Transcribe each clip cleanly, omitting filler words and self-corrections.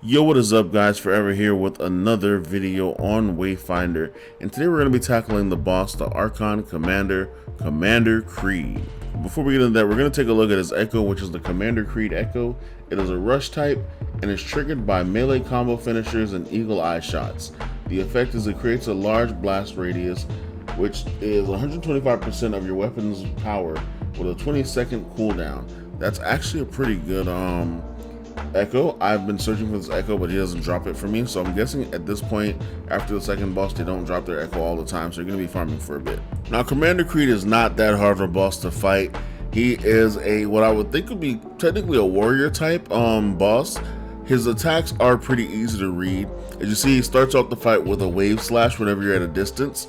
Yo, what is up, guys? Forever here with another video on Wayfinder, and today we're going to be tackling the boss, the Archon Commander Creed. Before we get into that, we're going to take a look at his Echo, which is the Commander Creed Echo. It is a rush type and is triggered by melee combo finishers and eagle eye shots. The effect is it creates a large blast radius, which is 125% of your weapon's power with a 20-second cooldown. That's actually a pretty good Echo. I've been searching for this Echo, but he doesn't drop it for me, so I'm guessing at this point, after the second boss, they don't drop their Echo all the time, so you're going to be farming for a bit. Now, Commander Creed is not that hard of a boss to fight. He is what I would think would be technically a warrior type boss. His attacks are pretty easy to read. As you see, he starts off the fight with a wave slash whenever you're at a distance.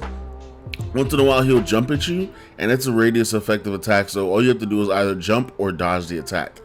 Once in a while, he'll jump at you, and it's a radius effective attack, so all you have to do is either jump or dodge the attack.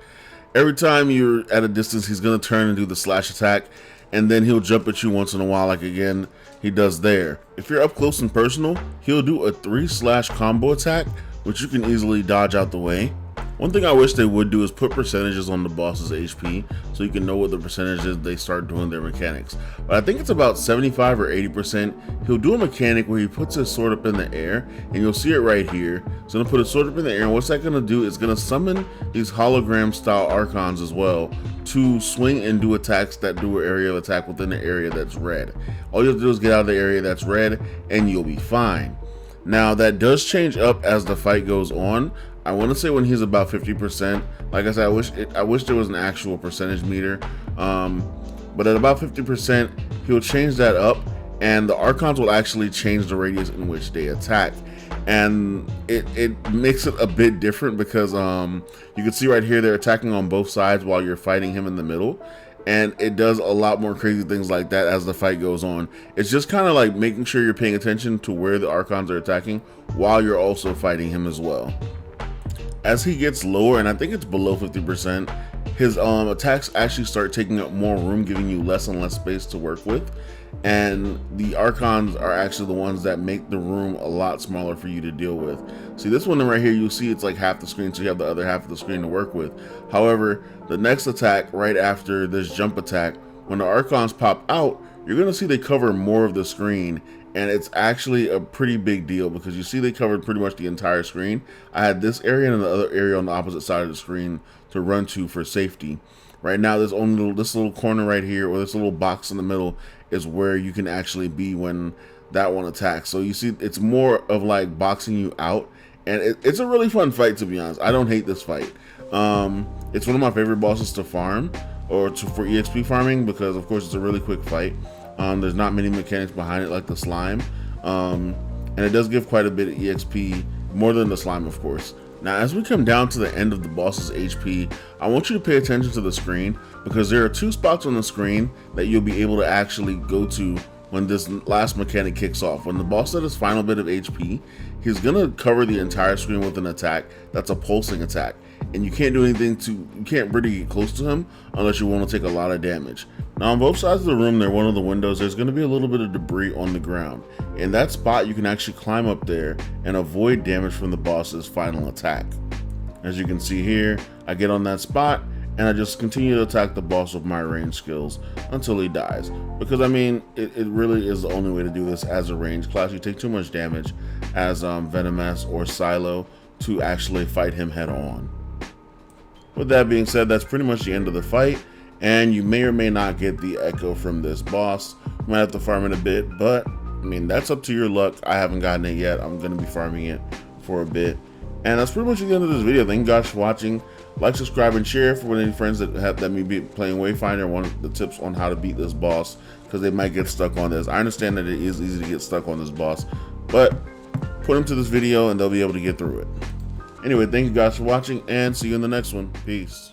Every time you're at a distance, he's going to turn and do the slash attack, and then he'll jump at you once in a while, like again he does there. If you're up close and personal, he'll do a 3-slash combo attack, which you can easily dodge out the way. One thing I wish they would do is put percentages on the boss's HP so you can know what the percentage is they start doing their mechanics. But I think it's about 75 or 80%. He'll do a mechanic where he puts his sword up in the air, and you'll see it right here. So he'll put his sword up in the air, and what's that going to do is going to summon these hologram style Archons as well to swing and do attacks that do an area of attack within the area that's red. All you have to do is get out of the area that's red and you'll be fine. Now that does change up as the fight goes on. I want to say when he's about 50%. Like I said, I wish there was an actual percentage meter. But at about 50%, he'll change that up, and the Archons will actually change the radius in which they attack. And it makes it a bit different because you can see right here they're attacking on both sides while you're fighting him in the middle. And it does a lot more crazy things like that as the fight goes on. It's just kind of like making sure you're paying attention to where the Archons are attacking while you're also fighting him as well. As he gets lower, and I think it's below 50%, his attacks actually start taking up more room, giving you less and less space to work with. And the Archons are actually the ones that make the room a lot smaller for you to deal with. See, this one right here, you'll see it's like half the screen, so you have the other half of the screen to work with. However, the next attack right after this jump attack, when the Archons pop out, you're going to see they cover more of the screen. And it's actually a pretty big deal because you see they covered pretty much the entire screen. I had this area and the other area on the opposite side of the screen to run to for safety. Right now, there's only this little corner right here, or this little box in the middle, is where you can actually be when that one attacks. So you see, it's more of like boxing you out, and it's a really fun fight, to be honest. I don't hate this fight. It's one of my favorite bosses to farm, or for EXP farming, because of course it's a really quick fight. There's not many mechanics behind it like the slime, and it does give quite a bit of EXP, more than the slime, of course. Now, as we come down to the end of the boss's HP, I want you to pay attention to the screen, because there are 2 spots on the screen that you'll be able to actually go to when this last mechanic kicks off. When the boss at his final bit of HP, he's gonna cover the entire screen with an attack that's a pulsing attack, and you can't do anything you can't really get close to him unless you want to take a lot of damage. Now, on both sides of the room, one of the windows, there's going to be a little bit of debris on the ground. In that spot, you can actually climb up there and avoid damage from the boss's final attack. As you can see here, I get on that spot and I just continue to attack the boss with my range skills until he dies. Because I mean, it really is the only way to do this as a range class. You take too much damage as Venomous or Silo to actually fight him head on. With that being said, that's pretty much the end of the fight, and you may or may not get the Echo from this boss. You might have to farm it a bit, but I mean, that's up to your luck. I haven't gotten it yet. I'm going to be farming it for a bit. And that's pretty much the end of this video. Thank you guys for watching. Like, subscribe, and share for any friends that may be playing Wayfinder, want the tips on how to beat this boss, because they might get stuck on this. I understand that it is easy to get stuck on this boss, but put them to this video and they'll be able to get through it. Anyway, thank you guys for watching, and see you in the next one. Peace.